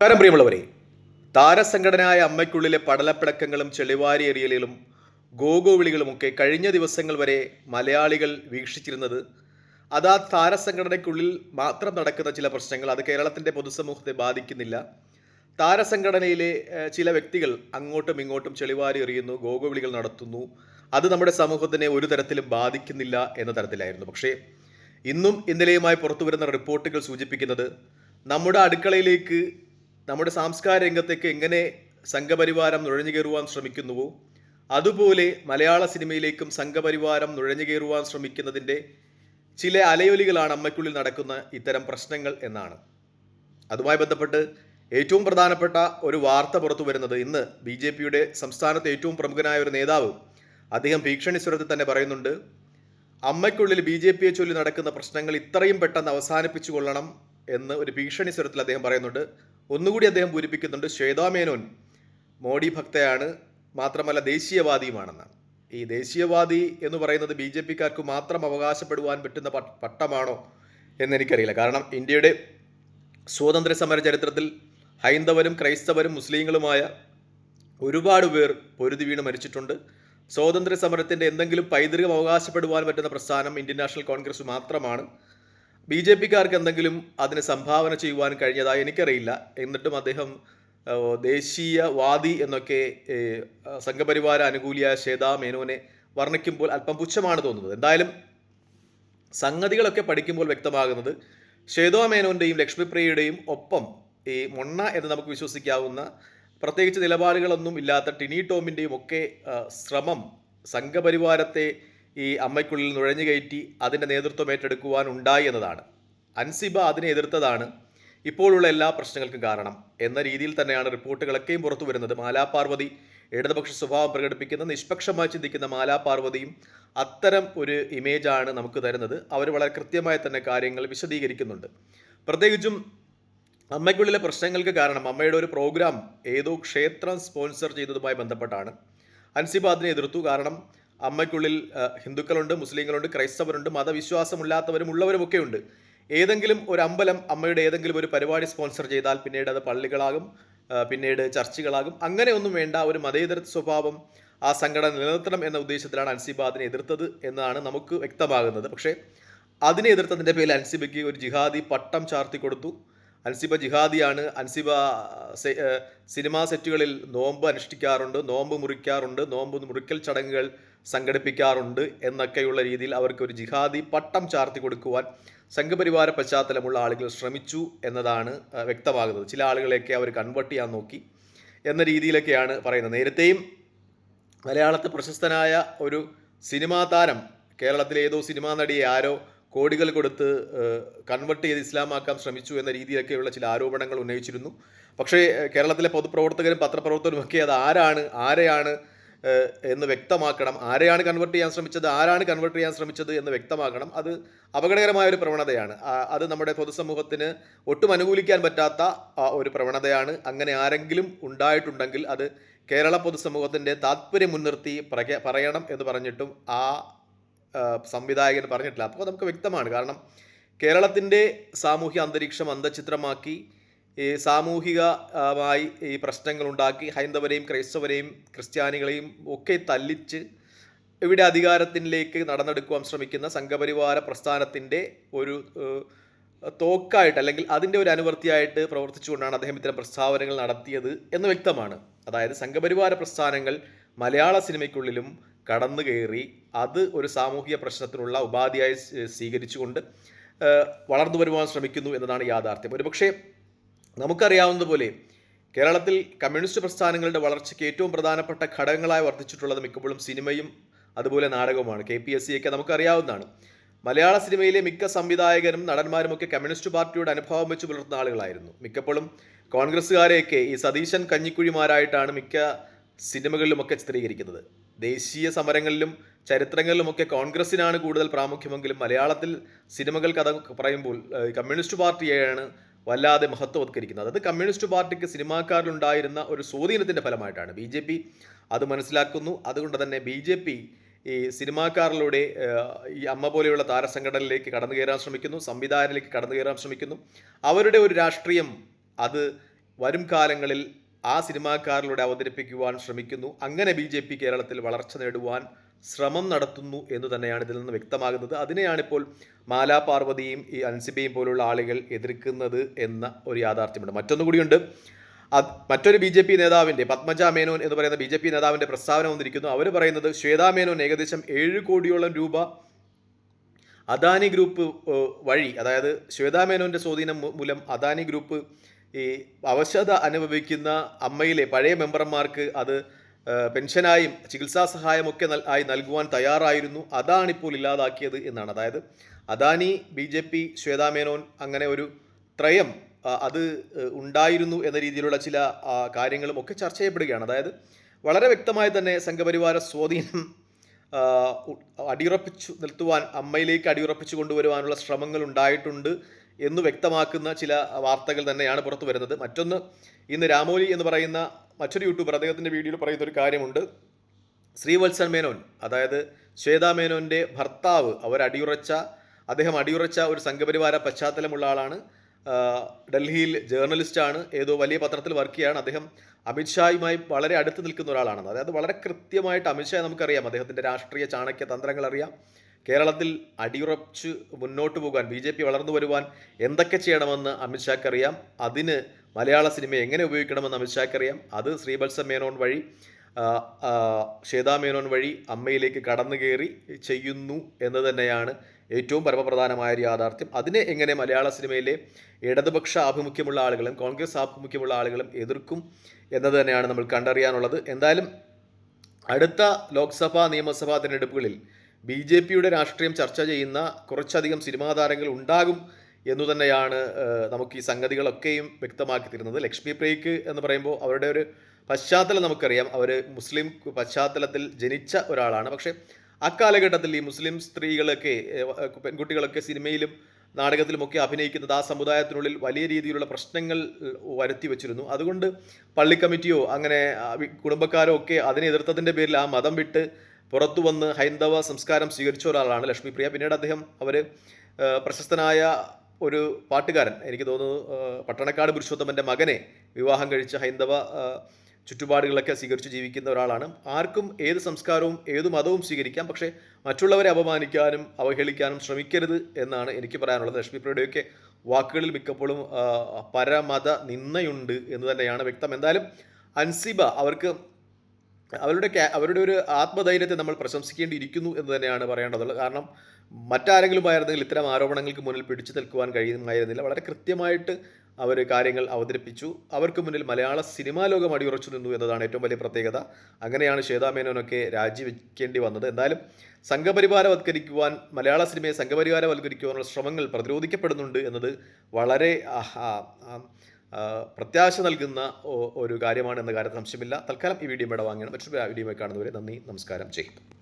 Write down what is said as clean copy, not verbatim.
നമസ്കാരം പ്രിയമുള്ളവരെ, താരസംഘടനയായ അമ്മയ്ക്കുള്ളിലെ പടലപ്പിടക്കങ്ങളും ചെളിവാരി എറിയലുകളും ഗോഗോ വിളികളുമൊക്കെ കഴിഞ്ഞ ദിവസങ്ങൾ വരെ മലയാളികൾ വീക്ഷിച്ചിരുന്നത് അത് ആ താരസംഘടനയ്ക്കുള്ളിൽ മാത്രം നടക്കുന്ന ചില പ്രശ്നങ്ങൾ അത് കേരളത്തിൻ്റെ പൊതുസമൂഹത്തെ ബാധിക്കുന്നില്ല. താരസംഘടനയിലെ ചില വ്യക്തികൾ അങ്ങോട്ടും ഇങ്ങോട്ടും ചെളിവാരി എറിയുന്നു, ഗോഗോ വിളികൾ നടത്തുന്നു, അത് നമ്മുടെ സമൂഹത്തിനെ ഒരു തരത്തിലും ബാധിക്കുന്നില്ല എന്ന തരത്തിലായിരുന്നു. പക്ഷേ ഇന്നും ഇന്നലെയുമായി പുറത്തു വരുന്ന റിപ്പോർട്ടുകൾ സൂചിപ്പിക്കുന്നത് നമ്മുടെ അടുക്കളയിലേക്ക്, നമ്മുടെ സാംസ്കാരിക രംഗത്തേക്ക് എങ്ങനെ സംഘപരിവാരം നുഴഞ്ഞു കയറുവാൻ ശ്രമിക്കുന്നുവോ അതുപോലെ മലയാള സിനിമയിലേക്കും സംഘപരിവാരം നുഴഞ്ഞു കയറുവാൻ ശ്രമിക്കുന്നതിൻ്റെ ചില അലയൊലികളാണ് അമ്മയ്ക്കുള്ളിൽ നടക്കുന്ന ഇത്തരം പ്രശ്നങ്ങൾ എന്നാണ്. അതുമായി ബന്ധപ്പെട്ട് ഏറ്റവും പ്രധാനപ്പെട്ട ഒരു വാർത്ത പുറത്തു വരുന്നത് ഇന്ന് BJP-യുടെ സംസ്ഥാനത്തെ ഏറ്റവും പ്രമുഖനായ ഒരു നേതാവ് അദ്ദേഹം ഭീഷണി സ്വരത്തിൽ തന്നെ പറയുന്നുണ്ട്, അമ്മയ്ക്കുള്ളിൽ BJP-യെ ചൊല്ലി നടക്കുന്ന പ്രശ്നങ്ങൾ ഇത്രയും പെട്ടെന്ന് അവസാനിപ്പിച്ചു കൊള്ളണം എന്ന് ഒരു ഭീഷണി സ്വരത്തിൽ അദ്ദേഹം പറയുന്നുണ്ട്. ഒന്നുകൂടി അദ്ദേഹം പൂരിപ്പിക്കുന്നുണ്ട്, ശ്വേതാ മേനോൻ മോഡി ഭക്തയാണ്, മാത്രമല്ല ദേശീയവാദിയുമാണെന്നാണ്. ഈ ദേശീയവാദി എന്ന് പറയുന്നത് BJP-ക്കാർക്ക് മാത്രം അവകാശപ്പെടുവാൻ പറ്റുന്ന പട്ടമാണോ എന്നെനിക്കറിയില്ല. കാരണം ഇന്ത്യയുടെ സ്വാതന്ത്ര്യ സമര ചരിത്രത്തിൽ ഹൈന്ദവരും ക്രൈസ്തവരും മുസ്ലിങ്ങളുമായ ഒരുപാട് പേർ പൊരുതി വീണ് മരിച്ചിട്ടുണ്ട്. സ്വാതന്ത്ര്യ സമരത്തിൻ്റെ എന്തെങ്കിലും പൈതൃകം അവകാശപ്പെടുവാൻ പറ്റുന്ന പ്രസ്ഥാനം ഇന്ത്യൻ നാഷണൽ കോൺഗ്രസ് മാത്രമാണ്. BJP-ക്കാർക്ക് എന്തെങ്കിലും അതിന് സംഭാവന ചെയ്യുവാൻ കഴിഞ്ഞതായി എനിക്കറിയില്ല. എന്നിട്ടും അദ്ദേഹം ദേശീയവാദി എന്നൊക്കെ സംഘപരിവാര അനുകൂലിയായ ശ്വേതാ മേനോനെ വർണ്ണിക്കുമ്പോൾ അല്പം പുച്ഛമാണ് തോന്നുന്നത്. എന്തായാലും സംഗതികളൊക്കെ പഠിക്കുമ്പോൾ വ്യക്തമാകുന്നത് ശ്വേതാ മേനോൻ്റെയും ലക്ഷ്മിപ്രിയയുടെയും ഒപ്പം ഈ മൊണ്ണ എന്ന് നമുക്ക് വിശ്വസിക്കാവുന്ന പ്രത്യേകിച്ച് നിലപാടുകളൊന്നും ഇല്ലാത്ത ടിനി ടോമിൻ്റെയും ഒക്കെ ശ്രമം സംഘപരിവാരത്തെ ഈ അമ്മയ്ക്കുള്ളിൽ നുഴഞ്ഞു കയറ്റി അതിൻ്റെ നേതൃത്വം ഏറ്റെടുക്കുവാൻ ഉണ്ടായി എന്നതാണ്. അൻസിബ അതിനെ എതിർത്തതാണ് ഇപ്പോഴുള്ള എല്ലാ പ്രശ്നങ്ങൾക്കും കാരണം എന്ന രീതിയിൽ തന്നെയാണ് റിപ്പോർട്ടുകളൊക്കെയും പുറത്തു വരുന്നത്. മാലാപാർവതി ഇടതുപക്ഷ സ്വഭാവം പ്രകടിപ്പിക്കുന്ന നിഷ്പക്ഷമായി ചിന്തിക്കുന്ന മാലാപാർവതിയും അത്തരം ഒരു ഇമേജാണ് നമുക്ക് തരുന്നത്. അവർ വളരെ കൃത്യമായി തന്നെ കാര്യങ്ങൾ വിശദീകരിക്കുന്നുണ്ട്. പ്രത്യേകിച്ചും അമ്മയ്ക്കുള്ളിലെ പ്രശ്നങ്ങൾക്ക് കാരണം അമ്മയുടെ ഒരു പ്രോഗ്രാം ഏതോ ക്ഷേത്രം സ്പോൺസർ ചെയ്തതുമായി ബന്ധപ്പെട്ടാണ്. അൻസിബ അതിനെ എതിർത്തു. കാരണം അമ്മയ്ക്കുള്ളിൽ ഹിന്ദുക്കളുണ്ട്, മുസ്ലിങ്ങളുണ്ട്, ക്രൈസ്തവരുണ്ട്, മതവിശ്വാസമില്ലാത്തവരും ഉള്ളവരുമൊക്കെ ഉണ്ട്. ഏതെങ്കിലും ഒരു അമ്പലം അമ്മയുടെ ഏതെങ്കിലും ഒരു പരിപാടി സ്പോൺസർ ചെയ്താൽ പിന്നീട് അത് പള്ളികളാകും, പിന്നീട് ചർച്ചുകളാകും. അങ്ങനെയൊന്നും വേണ്ട, ഒരു മതേതര സ്വഭാവം ആ സംഘടന നിലനിർത്തണം എന്ന ഉദ്ദേശത്തിലാണ് അൻസിബ അതിനെ എതിർത്തത് എന്നാണ് നമുക്ക് വ്യക്തമാകുന്നത്. പക്ഷേ അതിനെ എതിർത്തതിൻ്റെ പേരിൽ അൻസിബയ്ക്ക് ഒരു ജിഹാദി പട്ടം ചാർത്തി കൊടുത്തു. അൻസിബ ജിഹാദിയാണ്. അൻസിബ സിനിമാ സെറ്റുകളിൽ നോമ്പ് അനുഷ്ഠിക്കാറുണ്ട്, നോമ്പ് മുറിക്കാറുണ്ട്, നോമ്പ് മുറിക്കൽ ചടങ്ങുകൾ സംഘടിപ്പിക്കാറുണ്ട് എന്നൊക്കെയുള്ള രീതിയിൽ അവർക്ക് ഒരു ജിഹാദി പട്ടം ചാർത്തി കൊടുക്കുവാൻ സംഘപരിവാര പശ്ചാത്തലമുള്ള ആളുകൾ ശ്രമിച്ചു എന്നതാണ് വ്യക്തമാകുന്നത്. ചില ആളുകളെയൊക്കെ അവർ കൺവേർട്ട് ചെയ്യാൻ നോക്കി എന്ന രീതിയിലൊക്കെയാണ് പറയുന്നത്. നേരത്തെയും മലയാളത്തെ പ്രശസ്തനായ ഒരു സിനിമാ താരം കേരളത്തിലെ ഏതോ സിനിമാ നടിയെ ആരോ കോടികൾ കൊടുത്ത് കൺവെർട്ട് ചെയ്ത് ഇസ്ലാമാക്കാൻ ശ്രമിച്ചു എന്ന രീതിയിലൊക്കെയുള്ള ചില ആരോപണങ്ങൾ ഉന്നയിച്ചിരുന്നു. പക്ഷേ കേരളത്തിലെ പൊതുപ്രവർത്തകരും പത്രപ്രവർത്തകരും ഒക്കെ അത് ആരെയാണ് എന്ന് വ്യക്തമാക്കണം. ആരെയാണ് കൺവെർട്ട് ചെയ്യാൻ ശ്രമിച്ചത് എന്ന് വ്യക്തമാക്കണം. അത് അപകടകരമായ ഒരു പ്രവണതയാണ്. അത് നമ്മുടെ പൊതുസമൂഹത്തിന് ഒട്ടും അനുകൂലിക്കാൻ പറ്റാത്ത ഒരു പ്രവണതയാണ്. അങ്ങനെ ആരെങ്കിലും ഉണ്ടായിട്ടുണ്ടെങ്കിൽ അത് കേരള പൊതുസമൂഹത്തിൻ്റെ താല്പര്യം മുൻനിർത്തി പറയണം എന്ന് പറഞ്ഞിട്ടും ആ സംവിധായകൻ പറഞ്ഞിട്ടില്ല. അപ്പോൾ നമുക്ക് വ്യക്തമാണ്. കാരണം കേരളത്തിൻ്റെ സാമൂഹ്യ അന്തരീക്ഷം അന്തഃഛിദ്രമാക്കി ഈ സാമൂഹികമായി ഈ പ്രശ്നങ്ങളുണ്ടാക്കി ഹൈന്ദവരെയും ക്രൈസ്തവരെയും ക്രിസ്ത്യാനികളെയും ഒക്കെ തല്ലിച്ച് ഇവിടെ അധികാരത്തിലേക്ക് നടന്നെടുക്കുവാൻ ശ്രമിക്കുന്ന സംഘപരിവാര പ്രസ്ഥാനത്തിൻ്റെ ഒരു തോക്കായിട്ട് അല്ലെങ്കിൽ അതിൻ്റെ ഒരു അനുവർത്തിയായിട്ട് പ്രവർത്തിച്ചുകൊണ്ടാണ് അദ്ദേഹം ഇത്തരം പ്രസ്താവനകൾ നടത്തിയത് എന്ന് വ്യക്തമാണ്. അതായത് സംഘപരിവാര പ്രസ്ഥാനങ്ങൾ മലയാള സിനിമയ്ക്കുള്ളിലും കടന്നു കയറി അത് ഒരു സാമൂഹിക പ്രശ്നത്തിനുള്ള ഉപാധിയായി സ്വീകരിച്ചുകൊണ്ട് വളർന്നു വരുവാൻ ശ്രമിക്കുന്നു എന്നതാണ് യാഥാർത്ഥ്യം. ഒരുപക്ഷെ നമുക്കറിയാവുന്നതുപോലെ കേരളത്തിൽ കമ്മ്യൂണിസ്റ്റ് പ്രസ്ഥാനങ്ങളുടെ വളർച്ചയ്ക്ക് ഏറ്റവും പ്രധാനപ്പെട്ട ഘടകങ്ങളായി വർദ്ധിച്ചിട്ടുള്ളത് മിക്കപ്പോഴും സിനിമയും അതുപോലെ നാടകവുമാണ്. KPSC ഒക്കെ നമുക്കറിയാവുന്നതാണ്. മലയാള സിനിമയിലെ മിക്ക സംവിധായകരും നടന്മാരുമൊക്കെ കമ്മ്യൂണിസ്റ്റ് പാർട്ടിയോട് അനുഭാവം വെച്ച് പുലർത്തുന്ന ആളുകളായിരുന്നു. മിക്കപ്പോഴും കോൺഗ്രസ്സുകാരെയൊക്കെ ഈ സതീശൻ കഞ്ഞിക്കുഴിമാരായിട്ടാണ് മിക്ക സിനിമകളിലുമൊക്കെ ചിത്രീകരിക്കുന്നത്. ദേശീയ സമരങ്ങളിലും ചരിത്രങ്ങളിലുമൊക്കെ കോൺഗ്രസ്സിനാണ് കൂടുതൽ പ്രാമുഖ്യമെങ്കിലും മലയാളത്തിൽ സിനിമകൾ കഥ പറയുമ്പോൾ കമ്മ്യൂണിസ്റ്റ് പാർട്ടിയെയാണ് വല്ലാതെ മഹത്വവത്കരിക്കുന്നത്. അത് കമ്മ്യൂണിസ്റ്റ് പാർട്ടിക്ക് സിനിമാക്കാരിലുണ്ടായിരുന്ന ഒരു സ്വാധീനത്തിൻ്റെ ഫലമായിട്ടാണ്. BJP അത് മനസ്സിലാക്കുന്നു. അതുകൊണ്ട് തന്നെ BJP ഈ സിനിമാക്കാരിലൂടെ ഈ അമ്മ പോലെയുള്ള താരസംഘടനയിലേക്ക് കടന്നു കയറാൻ ശ്രമിക്കുന്നു, സംവിധാനത്തിലേക്ക് കടന്നു കയറാൻ ശ്രമിക്കുന്നു. അവരുടെ ഒരു രാഷ്ട്രീയം അത് വരും കാലങ്ങളിൽ ആ സിനിമാക്കാരിലൂടെ അവതരിപ്പിക്കുവാൻ ശ്രമിക്കുന്നു. അങ്ങനെ BJP കേരളത്തിൽ വളർച്ച നേടുവാൻ ശ്രമം നടത്തുന്നു എന്ന് തന്നെയാണ് ഇതിൽ നിന്ന് വ്യക്തമാകുന്നത്. അതിനെയാണിപ്പോൾ മാലാ പാർവതിയും ഈ അൻസിബയും പോലുള്ള ആളുകൾ എതിർക്കുന്നത് എന്ന ഒരു യാഥാർത്ഥ്യമുണ്ട്. മറ്റൊന്നു കൂടിയുണ്ട്. മറ്റൊരു BJP നേതാവിൻ്റെ, പത്മജ മേനോൻ എന്ന് പറയുന്ന BJP നേതാവിൻ്റെ പ്രസ്താവന വന്നിരിക്കുന്നു. അവർ പറയുന്നത് ശ്വേതാ മേനോൻ ഏകദേശം 7 കോടിയോളം രൂപ അദാനി ഗ്രൂപ്പ് വഴി, അതായത് ശ്വേതാ മേനോൻ്റെ സ്വാധീനം മൂലം അദാനി ഗ്രൂപ്പ് ഈ അവശത അനുഭവിക്കുന്ന അമ്മയിലെ പഴയ മെമ്പർമാർക്ക് അത് പെൻഷനായും ചികിത്സാ സഹായമൊക്കെ ആയി നൽകുവാൻ തയ്യാറായിരുന്നു. അതാണിപ്പോൾ ഇല്ലാതാക്കിയത് എന്നാണ്. അതായത് അദാനി, BJP, ശ്വേതാ മേനോൻ അങ്ങനെ ഒരു ത്രയം അത് ഉണ്ടായിരുന്നു എന്ന രീതിയിലുള്ള ചില കാര്യങ്ങളും ഒക്കെ ചർച്ച ചെയ്യപ്പെടുകയാണ്. അതായത് വളരെ വ്യക്തമായി തന്നെ സംഘപരിവാര സ്വാധീനം അടിയുറപ്പിച്ചു നിർത്തുവാൻ, അമ്മയിലേക്ക് അടിയുറപ്പിച്ചു കൊണ്ടുവരുവാനുള്ള ശ്രമങ്ങൾ ഉണ്ടായിട്ടുണ്ട് എന്ന് വ്യക്തമാക്കുന്ന ചില വാർത്തകൾ തന്നെയാണ് പുറത്തു വരുന്നത്. മറ്റൊന്ന്, ഇന്ന് രാമോലി എന്ന് പറയുന്ന മറ്റൊരു യൂട്യൂബർ അദ്ദേഹത്തിൻ്റെ വീഡിയോയിൽ പറയുന്ന ഒരു കാര്യമുണ്ട്. ശ്രീവത്സൻ മേനോൻ, അതായത് ശ്വേതാ മേനോൻ്റെ ഭർത്താവ്, അദ്ദേഹം അടിയുറച്ച ഒരു സംഘപരിവാര പശ്ചാത്തലമുള്ള ആളാണ്. ഡൽഹിയിൽ ജേർണലിസ്റ്റാണ്, ഏതോ വലിയ പത്രത്തിൽ വർക്ക് ചെയ്യുകയാണ്. അദ്ദേഹം അമിത്ഷായുമായി വളരെ അടുത്ത് നിൽക്കുന്ന ഒരാളാണെന്ന്. അതായത് വളരെ കൃത്യമായിട്ട് അമിത്ഷാ നമുക്കറിയാം, അദ്ദേഹത്തിൻ്റെ രാഷ്ട്രീയ ചാണക്യ തന്ത്രങ്ങൾ അറിയാം. കേരളത്തിൽ അടിയുറച്ച് മുന്നോട്ട് പോകാൻ, BJP വളർന്നു വരുവാൻ എന്തൊക്കെ ചെയ്യണമെന്ന് അമിത്ഷാക്കറിയാം. അതിന് മലയാള സിനിമ എങ്ങനെ ഉപയോഗിക്കണമെന്ന് അമിത്ഷാക്കറിയാം. അത് ശ്രീവത്സൻ മേനോൻ വഴി, ശ്വേതാ മേനോൻ വഴി അമ്മയിലേക്ക് കടന്നു കയറി ചെയ്യുന്നു എന്ന് തന്നെയാണ് ഏറ്റവും പരമപ്രധാനമായ ഒരു യാഥാർത്ഥ്യം. അതിനെ എങ്ങനെ മലയാള സിനിമയിലെ ഇടതുപക്ഷ ആഭിമുഖ്യമുള്ള ആളുകളും കോൺഗ്രസ് ആഭിമുഖ്യമുള്ള ആളുകളും എതിർക്കും എന്നത് തന്നെയാണ് നമ്മൾ കണ്ടറിയാനുള്ളത്. എന്തായാലും അടുത്ത ലോക്സഭാ നിയമസഭാ തിരഞ്ഞെടുപ്പുകളിൽ BJPയുടെ രാഷ്ട്രീയം ചർച്ച ചെയ്യുന്ന കുറച്ചധികം സിനിമാ താരങ്ങൾ ഉണ്ടാകും എന്നു തന്നെയാണ് നമുക്ക് ഈ സംഗതികളൊക്കെയും വ്യക്തമാക്കി തരുന്നത്. ലക്ഷ്മി പ്രിയക്ക് എന്ന് പറയുമ്പോൾ അവരുടെ ഒരു പശ്ചാത്തലം നമുക്കറിയാം. അവർ മുസ്ലിം പശ്ചാത്തലത്തിൽ ജനിച്ച ഒരാളാണ്. പക്ഷേ അക്കാലഘട്ടത്തിൽ ഈ മുസ്ലിം സ്ത്രീകളൊക്കെ, പെൺകുട്ടികളൊക്കെ സിനിമയിലും നാടകത്തിലുമൊക്കെ അഭിനയിക്കുന്നത് ആ സമുദായത്തിനുള്ളിൽ വലിയ രീതിയിലുള്ള പ്രശ്നങ്ങൾ വരുത്തി വച്ചിരുന്നു. അതുകൊണ്ട് പള്ളി കമ്മിറ്റിയോ അങ്ങനെ കുടുംബക്കാരോ ഒക്കെ അതിനെ എതിർത്തതിൻ്റെ പേരിൽ ആ മതം വിട്ട് പുറത്തു വന്ന് ഹൈന്ദവ സംസ്കാരം സ്വീകരിച്ച ഒരാളാണ് ലക്ഷ്മിപ്രിയ. പിന്നീട് അവർ പ്രശസ്തനായ ഒരു പാട്ടുകാരൻ, എനിക്ക് തോന്നുന്നു പട്ടണക്കാട് പുരുഷോത്തമൻ്റെ മകനെ വിവാഹം കഴിച്ച ഹൈന്ദവ ചുറ്റുപാടുകളൊക്കെ സ്വീകരിച്ച് ജീവിക്കുന്ന ഒരാളാണ്. ആർക്കും ഏത് സംസ്കാരവും ഏത് മതവും സ്വീകരിക്കാം, പക്ഷേ മറ്റുള്ളവരെ അപമാനിക്കാനും അവഹേളിക്കാനും ശ്രമിക്കരുത് എന്നാണ് എനിക്ക് പറയാനുള്ളത്. ലക്ഷ്മിപ്രിയയുടെയൊക്കെ വാക്കുകളിൽ മിക്കപ്പോഴും പരമത നിന്നയുണ്ട് എന്ന് തന്നെയാണ് വ്യക്തം. എന്തായാലും അൻസിബ, അവരുടെ ഒരു ആത്മധൈര്യത്തെ നമ്മൾ പ്രശംസിക്കേണ്ടിയിരിക്കുന്നു എന്ന് തന്നെയാണ് പറയേണ്ടതുള്ളത്. കാരണം മറ്റാരെങ്കിലും ആയിരുന്നെങ്കിൽ ഇത്തരം ആരോപണങ്ങൾക്ക് മുന്നിൽ പിടിച്ചു നിൽക്കുവാൻ കഴിയുമായിരുന്നില്ല. വളരെ കൃത്യമായിട്ട് അവർ കാര്യങ്ങൾ അവതരിപ്പിച്ചു. അവർക്ക് മുന്നിൽ മലയാള സിനിമാ ലോകം അടിയുറച്ചു നിന്നു എന്നതാണ് ഏറ്റവും വലിയ പ്രത്യേകത. അങ്ങനെയാണ് ശ്വേതാ മേനോനൊക്കെ രാജിവെക്കേണ്ടി വന്നത്. എന്തായാലും മലയാള സിനിമയെ സംഘപരിവാരവൽക്കരിക്കുവാനുള്ള ശ്രമങ്ങൾ പ്രതിരോധിക്കപ്പെടുന്നുണ്ട് എന്നത് വളരെ പ്രത്യാശ നൽകുന്ന ഒരു കാര്യമാണ് എന്ന കാര്യത്തിൽ സംശയമില്ല. തൽക്കാലം ഈ വീഡിയോ ഇവിടെ വാങ്ങിയാണ്. മറ്റൊരു വീഡിയോയുമായി കാണുന്നവരെ നന്ദി, നമസ്കാരം, ജയ് ഹിന്ദ്.